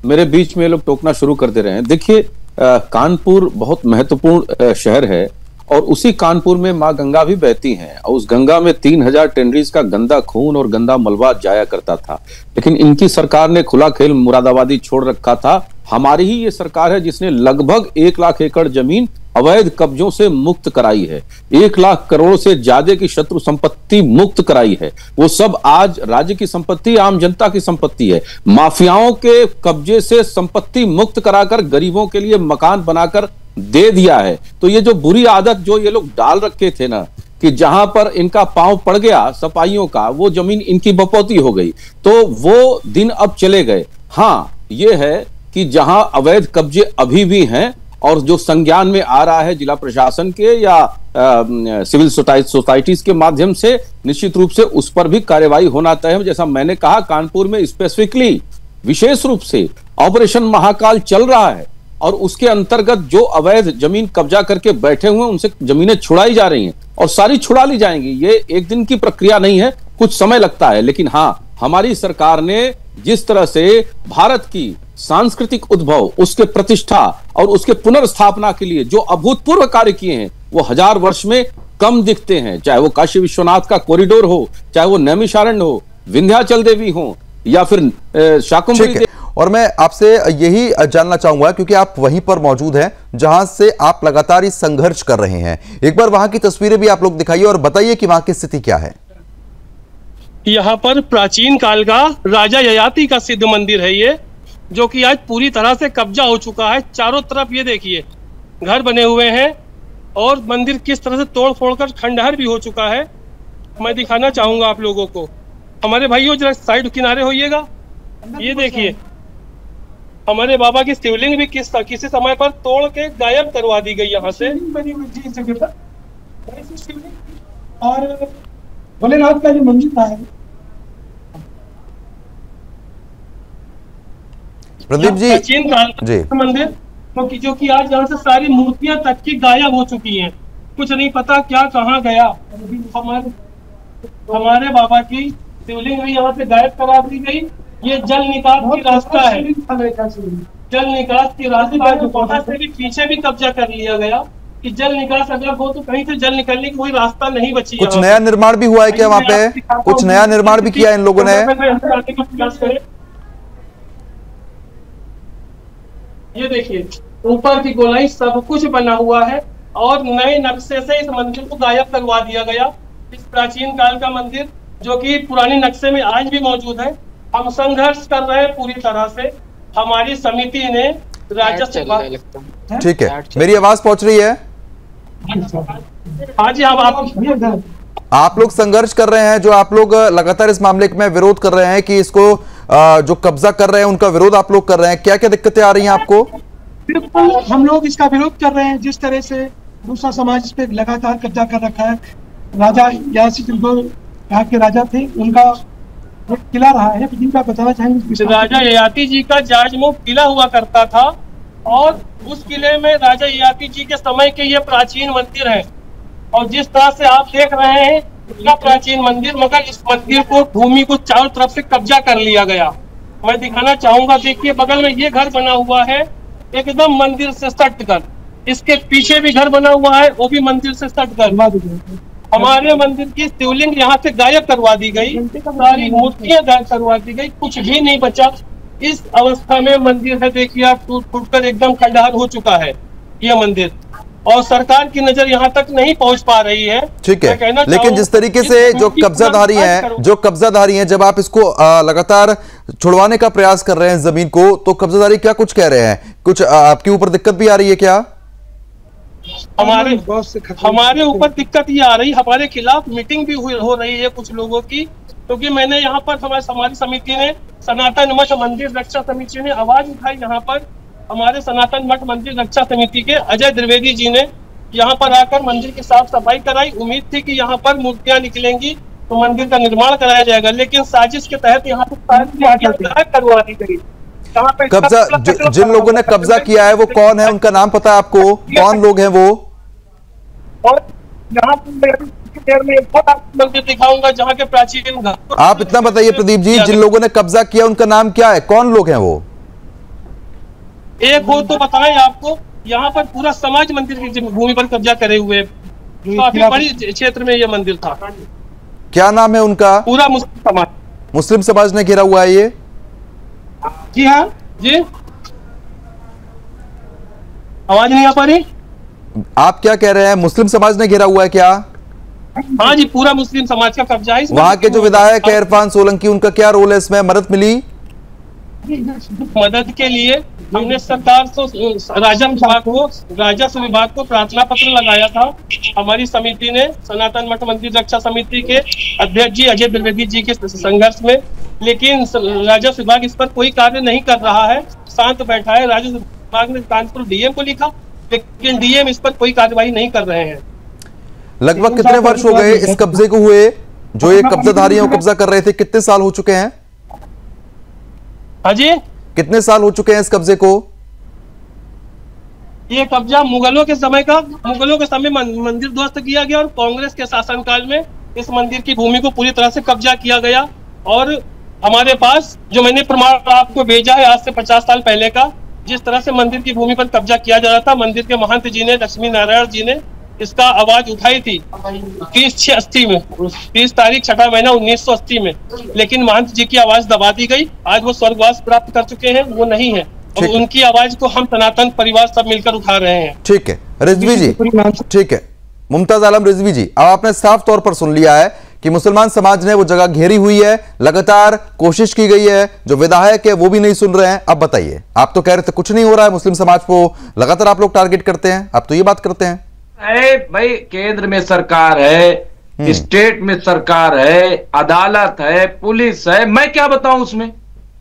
मेरे बीच में लोग टोकना शुरू कर दे रहे हैं। देखिए, कानपुर बहुत महत्वपूर्ण शहर है और उसी कानपुर में मां गंगा भी बहती हैं और उस गंगा में 3000 टेनरीज का गंदा खून और गंदा मलबा जाया करता था। लेकिन इनकी सरकार ने खुला खेल मुरादाबादी छोड़ रखा था। हमारी ही ये सरकार है जिसने लगभग 1 लाख एकड़ जमीन अवैध कब्जों से मुक्त कराई है, 1 लाख करोड़ से ज्यादा की शत्रु संपत्ति मुक्त कराई है। वो सब आज राज्य की संपत्ति, आम जनता की संपत्ति है। माफियाओं के कब्जे से संपत्ति मुक्त कराकर गरीबों के लिए मकान बनाकर दे दिया है। तो ये जो बुरी आदत जो ये लोग डाल रखे थे ना कि जहां पर इनका पांव पड़ गया सपाइयों का, वो जमीन इनकी बपौती हो गई, तो वो दिन अब चले गए। हाँ, ये है कि जहां अवैध कब्जे अभी भी हैं और जो संज्ञान में आ रहा है जिला प्रशासन के या सिविल सोसाइटीज के माध्यम से, निश्चित रूप से उस पर भी कार्रवाई होना तय है। जैसा मैंने कहा, कानपुर में स्पेसिफिकली विशेष रूप से ऑपरेशन महाकाल चल रहा है और उसके अंतर्गत जो अवैध जमीन कब्जा करके बैठे हुए हैं उनसे जमीनें छुड़ाई जा रही हैं और सारी छुड़ा ली जाएंगी। ये एक दिन की प्रक्रिया नहीं है, कुछ समय लगता है। लेकिन हाँ, हमारी सरकार ने जिस तरह से भारत की सांस्कृतिक उद्भव, उसके प्रतिष्ठा और उसके पुनर्स्थापना के लिए जो अभूतपूर्व कार्य किए हैं वो 1000 वर्ष में कम दिखते हैं। चाहे वो काशी विश्वनाथ का कॉरिडोर हो, चाहे वो नैमिषारण्य हो, विंध्याचल देवी हो या फिर शाकुंभरी। और मैं आपसे यही जानना चाहूंगा क्योंकि आप वहीं पर मौजूद हैं जहां से आप लगातार इस संघर्ष कर रहे हैं, एक बार वहां की तस्वीरें भी आप लोग दिखाइए और बताइए कि वहां की स्थिति क्या है। यहाँ पर प्राचीन काल का राजा ययाति का सिद्ध मंदिर है ये, जो कि आज पूरी तरह से कब्जा हो चुका है। चारों तरफ ये देखिए घर बने हुए हैं और मंदिर किस तरह से तोड़ फोड़ कर खंडहर भी हो चुका है। मैं दिखाना चाहूंगा आप लोगों को। हमारे भाइयों जरा साइड किनारे होइएगा। ये देखिए हमारे बाबा की शिवलिंग भी किसी समय पर तोड़ के गायब करवा दी गई यहाँ से। और भोलेनाथ का जो मंदिर था प्रदीप जी, प्राचीन काल का मंदिर जो कि आज यहाँ से सारी मूर्तियां तक की गायब हो चुकी हैं। कुछ नहीं पता क्या कहाँ गया। हमारे बाबा की शिवलिंग भी यहाँ से गायब करा दी गई। ये जल निकास की रास्ता है, जल निकास की रास्ता है, वहां से भी पीछे भी कब्जा कर लिया गया कि जल निकास अगर हो तो कहीं से जल निकलने की कोई रास्ता नहीं बची। कुछ नया निर्माण भी हुआ है क्या वहां पे? कुछ नया निर्माण भी किया इन लोगों ने? ये देखिए ऊपर की गोलाई सब कुछ बना हुआ है और नए नक्शे से इस मंदिर को गायब करवा दिया गया। इस प्राचीन काल का मंदिर जो कि पुराने नक्शे में आज भी मौजूद है। हम संघर्ष कर रहे हैं पूरी तरह से। हमारी समिति ने राजस्व, ठीक है, मेरी आवाज पहुंच रही है? हाँ जी, आप लोग संघर्ष कर रहे हैं, जो आप लोग लगातार इस मामले में विरोध कर रहे हैं कि इसको जो कब्जा कर रहे हैं उनका विरोध आप लोग कर रहे हैं, क्या क्या दिक्कतें आ रही हैं आपको? बिल्कुल हम लोग इसका विरोध कर रहे हैं। जिस तरह से दूसरा समाज इस पे लगातार कब्जा कर रखा है। राजा यासी यहाँ के राजा थे, उनका किला रहा है, जिनका बताना चाहेंगे। राजा ययाति जी का जाजमऊ किला हुआ करता था और उस किले में राजा ययाति जी के समय के ये प्राचीन मंदिर है। और जिस तरह से आप देख रहे हैं इतना प्राचीन मंदिर, मगर इस मंदिर को भूमि को चारों तरफ से कब्जा कर लिया गया। मैं दिखाना चाहूंगा, देखिए बगल में ये घर बना हुआ है एकदम मंदिर से सट कर, इसके पीछे भी घर बना हुआ है वो भी मंदिर से सट कर। हमारे मंदिर की शिवलिंग यहाँ से गायब करवा दी गई, सारी मूर्तियां गायब करवा दी गई, कुछ भी नहीं बचा। इस अवस्था में मंदिर है, देखिए आप टूट फूट कर एकदम खंडहर हो चुका है ये मंदिर, और सरकार की नजर यहाँ तक नहीं पहुंच पा रही है। ठीक है, लेकिन जिस तरीके से जो कब्जाधारी हैं, जब आप इसको लगातार छुड़वाने का प्रयास कर रहे हैं जमीन को, तो कब्जाधारी क्या कुछ कह रहे हैं? कुछ आपके ऊपर दिक्कत भी आ रही है क्या? हमारे ऊपर दिक्कत ये आ रही, हमारे खिलाफ मीटिंग भी हो रही है कुछ लोगों की, क्योंकि मैंने यहाँ पर हमारी समिति ने, सनातन मठ मंदिर रक्षा समिति ने आवाज उठाई। यहाँ पर हमारे सनातन मठ मंदिर रक्षा समिति के अजय द्विवेदी जी ने यहाँ पर आकर मंदिर की साफ सफाई कराई। उम्मीद थी कि यहाँ पर मूर्तियां निकलेंगी तो मंदिर का निर्माण कराया जाएगा, लेकिन साजिश के तहत यहाँ पर करवा दी गई। कब्जा जिन लोगों ने कब्जा किया है वो कौन है, उनका नाम पता है आपको? कौन लोग हैं वो? और यहाँ मंदिर दिखाऊंगा जहाँ के प्राचीन। आप इतना बताइए प्रदीप जी, जिन लोगों ने कब्जा किया उनका नाम क्या है, कौन लोग हैं वो? एक हो तो बताएं आपको। यहाँ पर पूरा समाज मंदिर की भूमि पर कब्जा करे हुए, काफी बड़ी क्षेत्र में ये मंदिर था। क्या नाम है उनका? पूरा मुस्लिम समाज। मुस्लिम समाज ने घेरा हुआ है ये? जी हाँ जी, आवाज नहीं आ पा रही? आप क्या कह रहे हैं, मुस्लिम समाज ने घेरा हुआ है क्या? हाँ जी, पूरा मुस्लिम समाज का कब्जा है। वहां के जो विधायक है इरफान सोलंकी, उनका क्या रोल है इसमें? मदद मिली? मदद के लिए हमने सरकार से राजस्व विभाग को प्रार्थना पत्र लगाया था। हमारी समिति ने, सनातन मठ मंदिर रक्षा समिति के अध्यक्ष जी अजय द्विवेदी जी के संघर्ष में, लेकिन राजस्व विभाग इस पर कोई कार्य नहीं कर रहा है, शांत बैठा है। राजस्व विभाग ने कानपुर डीएम को लिखा, लेकिन डीएम इस पर कोई कार्रवाई नहीं कर रहे हैं। लगभग कितने वर्ष हो गए इस कब्जे को हुए? जो ये कब्जाधारी कब्जा कर रहे थे, कितने साल हो चुके हैं? हाँ जी, कितने साल हो चुके हैं इस कब्जे को? ये कब्जा मुगलों के समय मंदिर ध्वस्त किया गया, और कांग्रेस के शासनकाल में इस मंदिर की भूमि को पूरी तरह से कब्जा किया गया। और हमारे पास जो मैंने प्रमाण आपको भेजा है आज से 50 साल पहले का, जिस तरह से मंदिर की भूमि पर कब्जा किया जा रहा था, मंदिर के महंत जी ने, लक्ष्मी नारायण जी ने इसका आवाज उठाई थी 30/6/80 में, 30 तारीख 6वां महीना 1980 में, लेकिन महंत जी की आवाज दबा दी गई। आज वो स्वर्गवास प्राप्त कर चुके हैं, वो नहीं है, और उनकी आवाज को हम सनातन परिवार सब मिलकर उठा रहे हैं। ठीक है रिजवी जी, ठीक है मुमताज आलम रिजवी जी, अब आपने साफ तौर पर सुन लिया है कि मुसलमान समाज ने वो जगह घेरी हुई है, लगातार कोशिश की गई है, जो विधायक है वो भी नहीं सुन रहे हैं। अब बताइए, आप तो कह रहे थे कुछ नहीं हो रहा है, मुस्लिम समाज को लगातार आप लोग टारगेट करते हैं, आप तो ये बात करते हैं। अरे भाई, केंद्र में सरकार है, स्टेट में सरकार है, अदालत है, पुलिस है, मैं क्या बताऊं उसमें?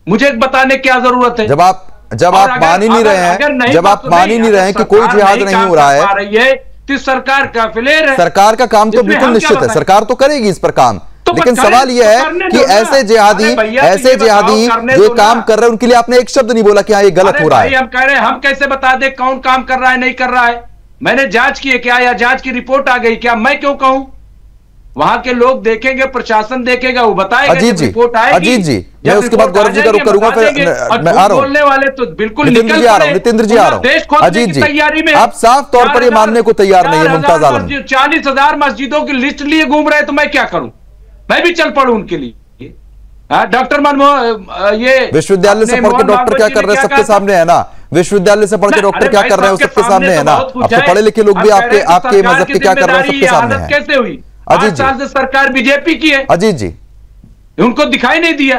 मुझे बताने क्या जरूरत है? जब आप मान ही नहीं रहे हैं, जब आप मान ही नहीं रहे हैं कि कोई जिहाद नहीं हो रहा है, तो सरकार का फेलियर है। सरकार का काम तो बिल्कुल निश्चित है, सरकार तो करेगी इस पर काम, लेकिन सवाल यह है कि ऐसे जिहादी जो काम कर रहे हैं उनके लिए आपने एक शब्द नहीं बोला कि हाँ ये गलत हो रहा है। हम कह रहे हैं, हम कैसे बता दें कौन काम कर रहा है नहीं कर रहा है? मैंने जांच की है क्या, या जांच की रिपोर्ट आ गई क्या? मैं क्यों कहूं? वहां के लोग देखेंगे, प्रशासन देखेगा, वो बताएगा, रिपोर्ट आएगी। अजीत जी, मैं उसके बाद गौरव जी का रुख करूंगा, फिर मैं आ रहा हूं। बोलने वाले तो बिल्कुल नितिन जी आ रहा हूं, नितिन जी आ रहा हूं। अजीत जी, आप साफ तौर पर ये मानने को तैयार नहीं है मुमताज आलम। 40,000 मस्जिदों की लिस्ट लिए घूम रहे, तो मैं क्या करूं? मैं भी चल पड़ू उनके लिए? डॉक्टर मनमोहन, ये विश्वविद्यालय से पढ़ के डॉक्टर क्या कर रहे हैं सबके सामने है ना, विश्वविद्यालय से पढ़ के डॉक्टर क्या कर रहे हैं सबके सामने है ना। अब तो पढ़े लिखे लोग भी आपके मजहब के क्या कर रहे हैं सबके सामने है। कैसे हुई? अजीत 8 साल से सरकार बीजेपी की है। अजीत जी, उनको दिखाई नहीं दिया।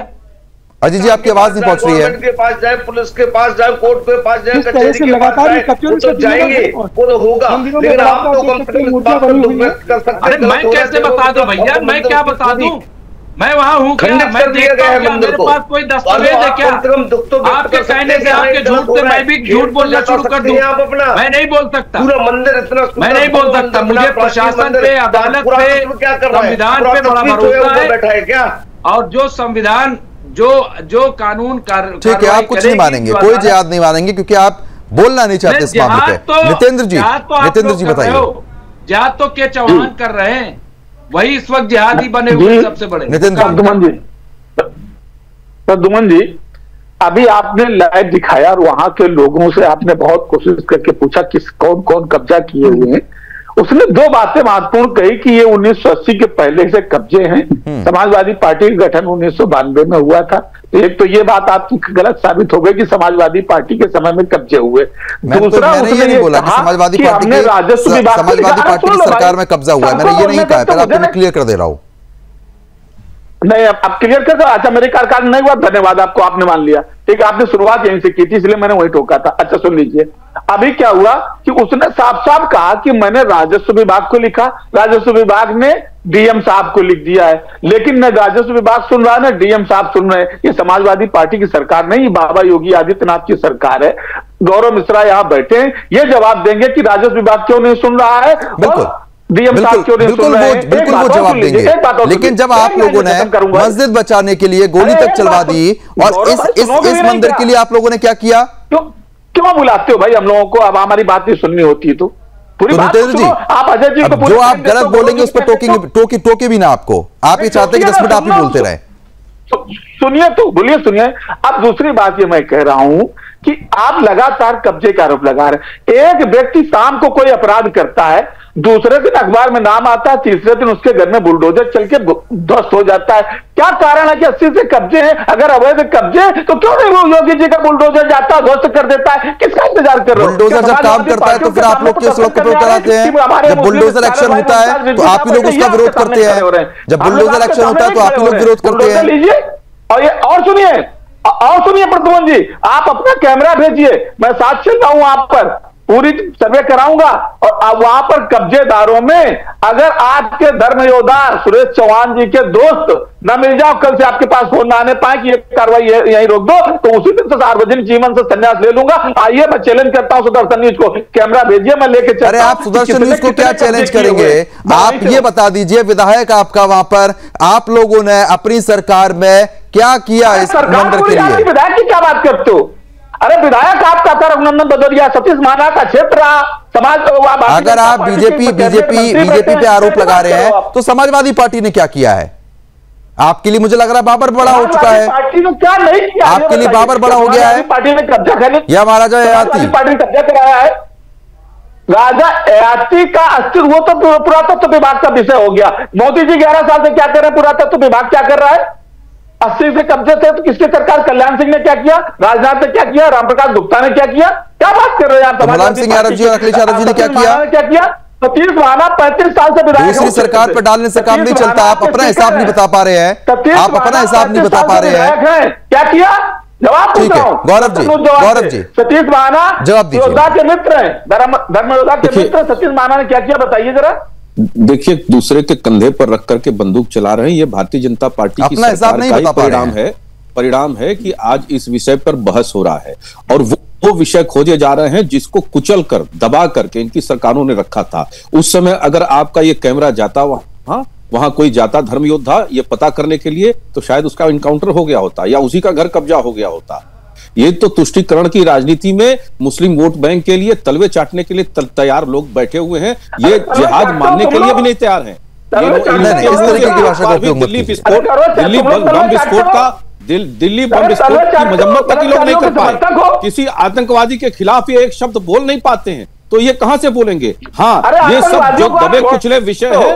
अजीत जी, आपकी आवाज नहीं पहुंच रही है। के पास जाए, पुलिस के पास जाए, कोर्ट के पास जाए, कचहरी के पास जाए, वो तो जाएंगे, वो तो होगा, लेकिन आप तो कम से कम बात कर सकते हैं। मैं कैसे बता दूं भैया, मैं क्या बता दूं? मैं वहां हूँ क्या? मैं देखता हूँ, मेरे पास कोई दस्तावेज है क्या? आपके कहने से, आपके झूठ से मैं भी झूठ बोलना शुरू कर दूं? मैं नहीं बोल सकता, पूरा मंदिर इतना, मैं नहीं बोल सकता। मुझे प्रशासन पे, अदालत पे, संविधान पे बड़ा भरोसा है क्या? और जो संविधान, जो कानून ठीक है, आप कुछ नहीं मानेंगे, कोई जिहाद नहीं मानेंगे, क्योंकि आप बोलना नहीं चाहते इस मामले पे। नितेंद्र जी बताइए। जिहाद तो के चौहान कर रहे हैं, वही इस वक्त जिहादी बने हुए सबसे बड़े। नितिन प्रद्युमन जी, अभी आपने लाइव दिखाया और वहां के लोगों से आपने बहुत कोशिश करके पूछा किस कौन कौन कब्जा किए हुए हैं। उसने दो बातें महत्वपूर्ण कही कि ये 1980 के पहले से कब्जे हैं, समाजवादी पार्टी का गठन 1992 में हुआ था। एक तो ये बात आपकी गलत साबित हो गई कि समाजवादी पार्टी के समय में कब्जे हुए। दूसरा, उसने ये बोला कि समाजवादी पार्टी की सरकार में कब्जा हुआ है, मैंने ये नहीं कहा, पहले आपको क्लियर कर दे रहा हूं। नहीं, आप क्लियर कर दो। अच्छा, मेरे कार्यकाल नहीं हुआ, धन्यवाद आपको, आपने मान लिया। ठीक है, आपने शुरुआत यहीं से की थी, इसलिए मैंने वही टोका था। अच्छा सुन लीजिए, अभी क्या हुआ कि उसने साफ साफ कहा कि मैंने राजस्व विभाग को लिखा, राजस्व विभाग ने डीएम साहब को लिख दिया है, लेकिन न राजस्व विभाग सुन रहा है न डीएम साहब सुन रहे हैं। ये समाजवादी पार्टी की सरकार नहीं, बाबा योगी आदित्यनाथ की सरकार है। गौरव मिश्रा यहां बैठे हैं, ये जवाब देंगे कि राजस्व विभाग क्यों नहीं सुन रहा है, डीएम साहब क्यों नहीं सुन रहे हैं। बिल्कुल वो जवाब देंगे, लेकिन जब आप लोगों ने मस्जिद बचाने के लिए गोली तक चलवा दी और इस मंदिर के लिए आप लोगों ने क्या किया? क्यों बुलाते हो भाई हम लोगों को? अब हमारी बात नहीं सुननी होती है तो पूरी बात सुनो। आप अजय जी को जो आप गलत बोलेंगे उस पर टोके भी ना आपको। आप ये चाहते हैं कि 10 मिनट आप ही बोलते रहे। सुनिए तो बोलिए, सुनिए। अब दूसरी बात ये मैं कह रहा हूं कि आप लगातार कब्जे का आरोप लगा रहे हैं। एक व्यक्ति शाम को कोई अपराध करता है, दूसरे दिन अखबार में नाम आता है, तीसरे दिन उसके घर में बुलडोजर चल के ध्वस्त हो जाता है। क्या कारण है कि 80 से कब्जे हैं? अगर अवैध कब्जे तो क्यों नहीं वो योगी जी का बुलडोजर जाता है, ध्वस्त कर देता है? किसका इंतजार कर रहे हो? बुलडोजर जब काम करता है तो फिर आप लोग क्यों सड़क पर उतर आते हैं? जब बुलडोजर एक्शन होता है तो आप ही लोग उसका विरोध करते हैं। जब बुलडोजर एक्शन होता है तो आप ही लोग विरोध करते हैं। लीजिए और सुनिए प्रद्युमन जी, आप अपना कैमरा भेजिए, मैं साथ चल रहा हूं, आप पर पूरी सर्वे कराऊंगा। और वहां पर कब्जेदारों में अगर आपके धर्म योद्धा सुरेश चौहान जी के दोस्त न मिल जाओ, कल से आपके पास फोन ना आने पाए कि ये कार्रवाई यहीं रोक दो, तो उसी दिन से सार्वजनिक जीवन से संन्यास ले लूंगा। आइए, मैं चैलेंज करता हूं सुदर्शन न्यूज को, कैमरा भेजिए, मैं लेके चलता हूं। अरे आप सुदर्शन न्यूज को क्या चैलेंज करेंगे? आप ये बता दीजिए, विधायक आपका वहां पर, आप लोगों ने अपनी सरकार में क्या किया इस मंदिर के लिए? विधायक की क्या बात करते हो? अरे विधायक आपका था रघुनंदन भदौरिया, सतीश महाना का क्षेत्र रहा समाज। अगर आप बीजेपी पे आरोप लगा रहे हैं तो समाजवादी पार्टी ने क्या किया है? आपके लिए मुझे लग रहा है बाबर बड़ा हो चुका है। पार्टी ने क्या नहीं किया? आपके लिए बाबर बड़ा हो गया है। पार्टी ने कब्जा कर लिया या महाराजा ययाति पार्टी ने कब्जा कराया है। राजा ययाति का अस्तित्व वो तो पुरातत्व विभाग का विषय हो गया। मोदी जी 11 साल से क्या कर रहे हैं? पुरातत्व विभाग क्या कर रहा है? 80 से कब्जे थे तो किसकी सरकार? कल्याण सिंह ने क्या किया? राजनाथ ने क्या किया? रामप्रकाश गुप्ता ने क्या किया? क्या बात कर रहे हो यार? मुलायम सिंह यादव जी और अखिलेश यादव जी ने क्या किया? सतीश महाना 35 साल से विधायक। दूसरी सरकार पर डालने से काम नहीं चलता। आप अपना हिसाब नहीं बता पा रहे हैं। आप अपना हिसाब नहीं बता पा रहे हैं। क्या किया? जवाब ठीक है गौरव जी सतीश महाना जवाब दीजिए। योद्धा के मित्र हैं, धर्म योद्धा के मित्र सतीश महाना ने क्या किया बताइए जरा। देखिए, दूसरे के कंधे पर रख करके बंदूक चला रहे हैं, ये भारतीय जनता पार्टी की सरकार का ही परिणाम है कि आज इस विषय पर बहस हो रहा है और वो विषय खोजे जा रहे हैं जिसको कुचल कर दबा करके इनकी सरकारों ने रखा था। उस समय अगर आपका ये कैमरा जाता वहां कोई जाता धर्म योद्धा ये पता करने के लिए, तो शायद उसका इनकाउंटर हो गया होता या उसी का घर कब्जा हो गया होता। ये तो तुष्टीकरण की राजनीति में मुस्लिम वोट बैंक के लिए तलवे चाटने के लिए तैयार लोग बैठे हुए हैं। ये जिहाद मानने के लिए भी नहीं तैयार हैं। दिल्ली बम विस्फोट की मजम्मत तक लोग नहीं कर पाए, किसी आतंकवादी के खिलाफ ये एक शब्द बोल नहीं पाते हैं, तो ये कहां से बोलेंगे? हाँ, ये सब जो दबे कुचले विषय है वो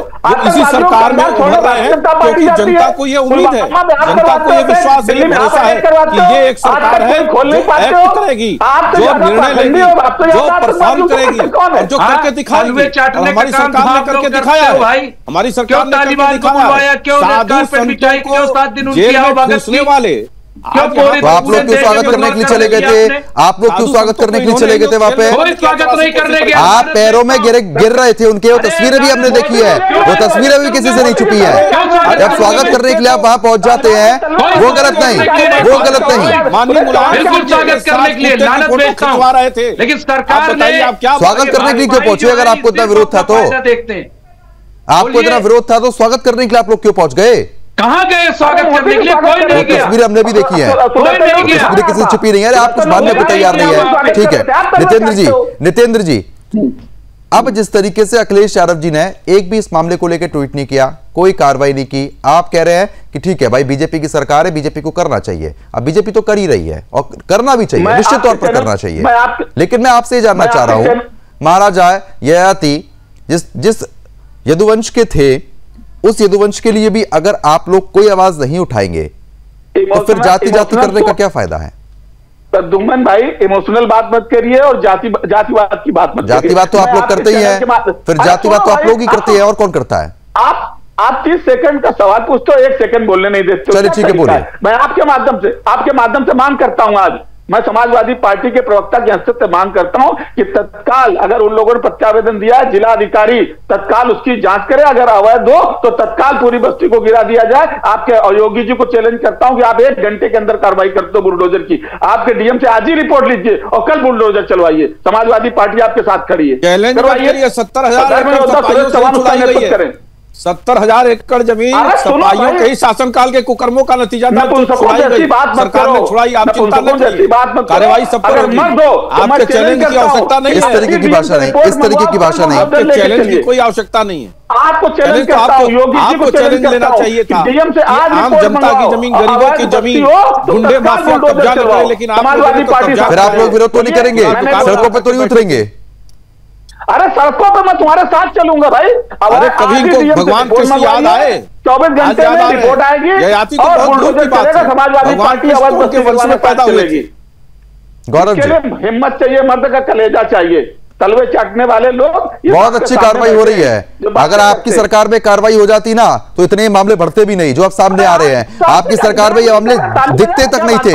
इसी सरकार में उभर रहे हैं, क्योंकि जनता को ये उम्मीद है, जनता को ये विश्वास है, भरोसा है कि ये एक सरकार है जो एक्ट करेगी, जो निर्णय लेगी, जो परफॉर्म करेगी और जो करके दिखाएगी। हमारी सरकार ने करके दिखाया है, हमारी सरकार ने करके दिखाया है। साधु संतों को जेल में घुसने वाले आप लोग क्यों स्वागत करने के लिए चले गए थे? आप लोग क्यों स्वागत करने के लिए चले गए थे वहां पे? स्वागत नहीं करने के आप पैरों में गिर रहे थे उनके, वो तस्वीरें भी हमने देखी है, वो तस्वीरें भी किसी से नहीं छुपी है। जब स्वागत करने के लिए आप वहां पहुंच जाते हैं वो गलत नहीं, वो गलत नहीं। माननीय बिल्कुल स्वागत करने के लिए लानत भेजता हूं, लेकिन सरकार ने स्वागत करने के लिए क्यों पहुंचे? अगर आपको इतना विरोध था तो, आपको इतना विरोध था तो स्वागत करने के लिए आप लोग क्यों पहुंच गए? कहां गए स्वागत करने के लिए? कोई नहीं गया। तस्वीरें हमने भी देखी है, तस्वीरें किसी से छुपी नहीं है। आप कुछ मानने को तैयार नहीं है। ठीक है नितेंद्र जी अब जिस तरीके से अखिलेश यादव जी ने एक भी इस मामले को लेकर ट्वीट नहीं किया, कोई कार्रवाई नहीं की, आप कह रहे हैं कि ठीक है भाई बीजेपी की सरकार है, बीजेपी को करना चाहिए। अब बीजेपी तो कर ही रही है और करना भी चाहिए, निश्चित तौर पर करना चाहिए। लेकिन मैं आपसे जानना चाह रहा हूं, महाराजा ययाति जिस यदुवंश के थे, उस यदुवंश के लिए भी अगर आप लोग कोई आवाज नहीं उठाएंगे तो फिर जाति करने का क्या फायदा है? दुम्मन भाई इमोशनल बात मत करिए और जातिवाद की बात मत करिए। जातिवाद तो आप लोग करते ही हैं, फिर जातिवाद तो आप लोग ही करते हैं, और कौन करता है? आप 30 सेकंड का सवाल पूछते हो, 1 सेकंड बोलने नहीं देते। चलिए ठीक है, बोलिए। मैं आपके माध्यम से मांग करता हूं, आज मैं समाजवादी पार्टी के प्रवक्ता की हैसियत से मांग करता हूं कि तत्काल, अगर उन लोगों ने प्रत्यावेदन दिया है, जिला अधिकारी तत्काल उसकी जांच करे, अगर अवैध हो तो तत्काल पूरी बस्ती को गिरा दिया जाए। आपके योगी जी को चैलेंज करता हूं कि आप 1 घंटे के अंदर कार्रवाई करते हो बुलडोजर की। आपके डीएम से आज ही रिपोर्ट लीजिए और कल बुलडोजर चलवाइए। समाजवादी पार्टी आपके साथ खड़ी है। 70,000 एकड़ जमीन सपाइयों के ही शासनकाल के कुकर्मों का नतीजा था। सरकार ने छुड़ाई, आप चिंता न करिए, कार्रवाई सब पर होगी। आपके चैलेंज की आवश्यकता नहीं है, इस तरीके की भाषा नहीं, इस तरीके की भाषा नहीं, आपके चैलेंज की कोई आवश्यकता नहीं है। आपको चैलेंज करता हूं, योगी जी को चैलेंज लेना चाहिए था। आम जनता की जमीन, गरीबों की जमीन गुंडे माफिया कब्जा कर रहे, लेकिन समाजवादी पार्टी फिर आप लोग विरोध तो नहीं करेंगे, सड़कों पर तो नहीं उतरेंगे? अरे सड़कों पे मैं तुम्हारे साथ चलूंगा भाई। अरे कभी इनको भगवान कृष्ण याद आए, 24 घंटे में रिपोर्ट आएगी और बुलडोजर चलेगा। समाजवादी पार्टी अवैध बस्ती चलवाने पैदा चलेगी। गौरव जी, हिम्मत चाहिए, मर्द का कलेजा चाहिए। तलवे चाटने वाले लोग, बहुत अच्छी कार्रवाई हो रही है। अगर आपकी सरकार में कार्रवाई हो जाती ना तो इतने मामले बढ़ते भी नहीं जो अब सामने आ रहे हैं। आपकी सरकार में ये मामले दिखते तक नहीं थे।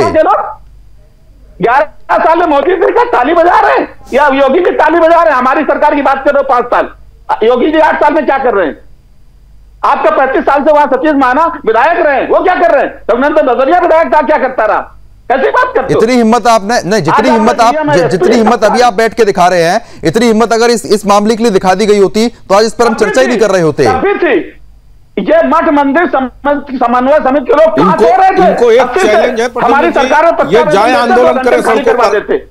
11 साल में मोदी जी का ताली बजा रहे हैं या योगी जी ताली बजा रहे हैं? हमारी सरकार की बात कर रहे हो 5 साल, योगी जी 8 साल में क्या कर रहे हैं? आपका 35 साल से वहां सतीश महाना विधायक रहे, वो क्या कर रहे हैं? रघुनंदन तो नजरिया विधायक था, क्या करता रहा? कैसी बात करते हो? इतनी हिम्मत आपने नहीं, जितनी हिम्मत अभी आप बैठ के दिखा रहे हैं, इतनी हिम्मत अगर इस मामले के लिए दिखा दी गई होती तो आज इस पर हम चर्चा ही नहीं कर रहे होते। ये मठ मंदिर समन्वय समिति के लोग कहां रहे थे? इनको एक चैलेंज है, हमारी सरकार में ये जाए आंदोलन करें, करवा देते।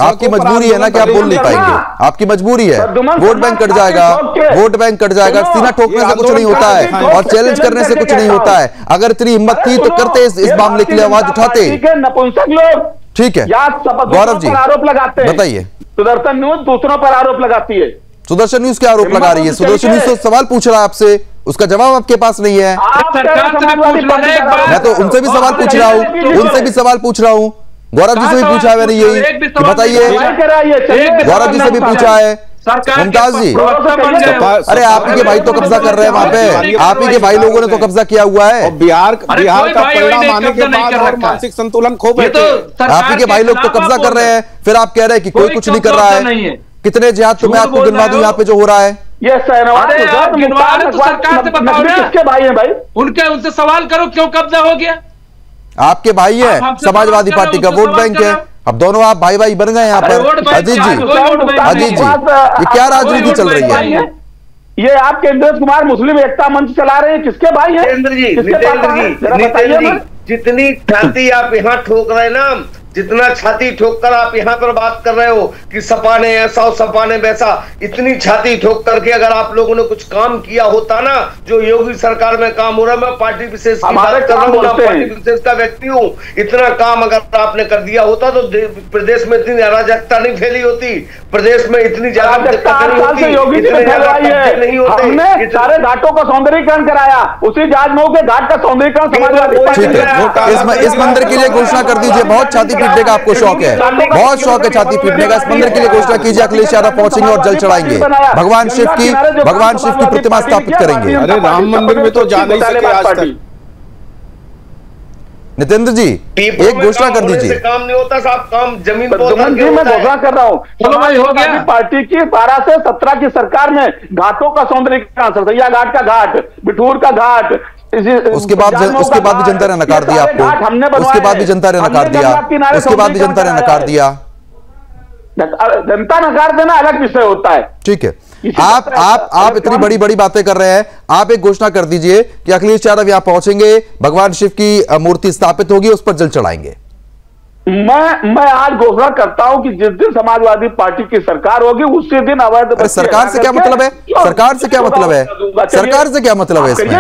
आपकी मजबूरी है ना कि आप बोल नहीं पाएंगे, आपकी मजबूरी है। वोट बैंक कट जाएगा, वोट बैंक कट जाएगा। सीना ठोकने से कुछ नहीं होता है और चैलेंज करने से कुछ नहीं होता है। अगर इतनी हिम्मत थी तो करते, इस मामले के लिए आवाज उठाते। नपुंसक लोग, ठीक है गौरव जी, आरोप लगाते हैं, बताइए। सुदर्शन न्यूज दूसरों पर आरोप लगाती है। सुदर्शन न्यूज क्या आरोप लगा रही है? सुदर्शन न्यूज तो सवाल पूछ रहा है आपसे, उसका जवाब आपके पास नहीं है। मैं तो उनसे भी सवाल पूछ रहा हूं, गौरव जी से भी पूछा है मैंने, यही बताइए। गौरव जी से भी पूछा है, मुमताज जी। अरे आप ही के भाई तो कब्जा कर रहे हैं वहां पे, आप ही के भाई लोगों ने तो कब्जा किया हुआ है। बिहार का परिणाम आने के बाद और मानसिक संतुलन खो बैठे, आप ही के भाई लोग तो कब्जा कर रहे हैं, फिर आप कह रहे हैं कि कोई कुछ नहीं कर रहा है। कितने जिहाद तो मैं आपको गिनवा दूं यहाँ पे जो हो रहा है। ये सरकार से बताओ ना, किसके भाई हैं भाई? उनसे सवाल करो क्यों कब्जा हो गया? आपके भाई है, समाजवादी पार्टी का वोट बैंक है। अब दोनों आप भाई भाई बन गए यहाँ पर। अजीत जी, ये क्या राजनीति चल रही है? ये आपके इंद्रेश कुमार मुस्लिम एकता मंच चला रहे हैं, किसके भाई है? जितनी छाती आप यहाँ ठोक रहे ना, जितना छाती ठोक कर आप यहाँ पर बात कर रहे हो कि सपा ने ऐसा और सपा ने वैसा, इतनी छाती ठोक करके अगर आप लोगों ने कुछ काम किया होता ना, जो योगी सरकार में काम हो रहा है, मैं पार्टी विशेष की बात कर रहा हूँ, पार्टी विशेष का व्यक्ति हूँ, इतना काम अगर आपने कर दिया होता तो प्रदेश में इतनी अराजकता नहीं फैली होती, प्रदेश में इतनी ज्यादा नहीं होते। सारे घाटों का सौंदर्यीकरण कराया, उसी जाजमऊ के घाट का सौंदर्यीकरण समाजवादी इस मंदिर के लिए घोषणा कर दीजिए। बहुत छाती पीटने का आपको शौक है, बहुत शौक है छाती पीटने का। इस मंदिर के लिए घोषणा कीजिए, अखिलेश यादव पहुंचेंगे और जल चढ़ाएंगे, भगवान शिव की प्रतिमा स्थापित करेंगे। अरे राम मंदिर में तो जा नहीं सके आज तक। नितेंद्र जी, एक घोषणा कर दीजिए। काम नहीं होता साहब, काम जमीन पर मैं घोषणा कर रहा हूँ। चलो भाई, हो गया। पार्टी की 12 से 17 की सरकार में घाटों का सौंदर्यीकरण, सरसैया घाट का घाट, बिठूर का घाट, उसके बाद भी जनता ने नकार दिया आपको, उसके बाद भी जनता ने नकार दिया, उसके बाद भी जनता ने नकार दिया। जनता नकार देना अलग विषय होता है। ठीक है, आप इतनी बड़ी बड़ी बातें कर रहे हैं, आप एक घोषणा कर दीजिए कि अखिलेश यादव यहां पहुंचेंगे, भगवान शिव की मूर्ति स्थापित होगी, उस पर जल चढ़ाएंगे। मैं आज घोषणा करता हूं कि जिस दिन समाजवादी पार्टी की सरकार होगी उसी दिन अवैध सरकार से क्या मतलब है? सरकार से क्या मतलब है? सरकार से क्या मतलब है इसमें?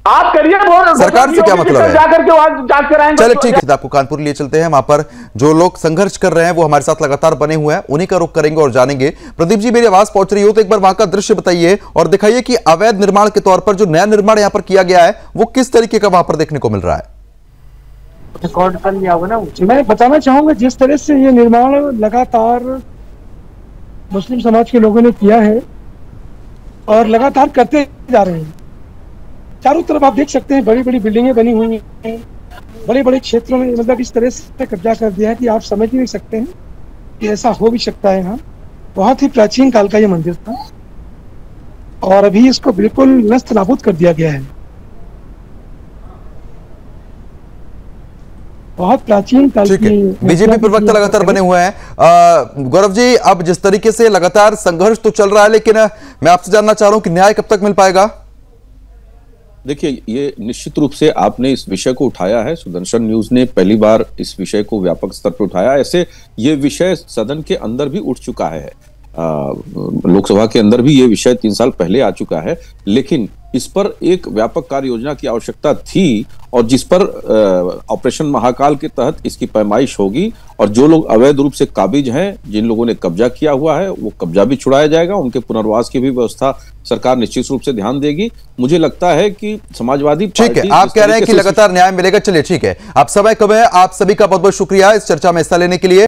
आप करिए, सरकार से क्या मतलब है? जाकर के वहां जांच कराएंगे। चलिए ठीक है, आपको कानपुर लिए चलते हैं। वहां पर जो लोग संघर्ष कर रहे हैं वो हमारे साथ लगातार बने हुए हैं, उन्हीं का रुख करेंगे और जानेंगे। प्रदीप जी, मेरी आवाज पहुंच रही हो तो एक बार वहां का दृश्य बताइए और दिखाइए कि अवैध निर्माण के तौर पर जो नया निर्माण यहां पर किया गया है वो किस तरीके का वहां पर देखने को मिल रहा है। रिकॉर्ड कर लिया होगा ना। मैं बताना चाहूंगा जिस तरह से ये निर्माण लगातार मुस्लिम समाज के लोगों ने किया है और लगातार करते जा रहे हैं। चारों तरफ आप देख सकते हैं बड़ी बड़ी बिल्डिंगें बनी हुई हैं, बड़े बड़े क्षेत्रों में मतलब इस तरह से कब्जा कर दिया है कि आप समझ नहीं सकते हैं कि ऐसा हो भी सकता है। हाँ, बहुत ही प्राचीन काल का ये मंदिर था और अभी इसको बिल्कुल नष्ट नाबूद कर दिया गया है। बहुत प्राचीन काल की। बीजेपी प्रवक्ता लगातार बने हुए हैं। गौरव जी, अब जिस तरीके से लगातार संघर्ष तो चल रहा है, लेकिन मैं आपसे जानना चाह रहा हूं कि न्याय कब तक मिल पाएगा? देखिए, ये निश्चित रूप से आपने इस विषय को उठाया है। सुदर्शन न्यूज ने पहली बार इस विषय को व्यापक स्तर पर उठाया। ऐसे ये विषय सदन के अंदर भी उठ चुका है, लोकसभा के अंदर भी ये विषय 3 साल पहले आ चुका है, लेकिन इस पर एक व्यापक कार्य योजना की आवश्यकता थी और जिस पर ऑपरेशन महाकाल के तहत इसकी पैमाइश होगी और जो लोग अवैध रूप से काबिज हैं, जिन लोगों ने कब्जा किया हुआ है, वो कब्जा भी छुड़ाया जाएगा। उनके पुनर्वास की भी व्यवस्था सरकार निश्चित रूप से ध्यान देगी। मुझे लगता है कि समाजवादी ठीक है, आप कह रहे हैं कि लगातार न्याय मिलेगा। चलिए ठीक है, आप समय कम है। आप सभी का बहुत बहुत शुक्रिया इस चर्चा में हिस्सा लेने के लिए।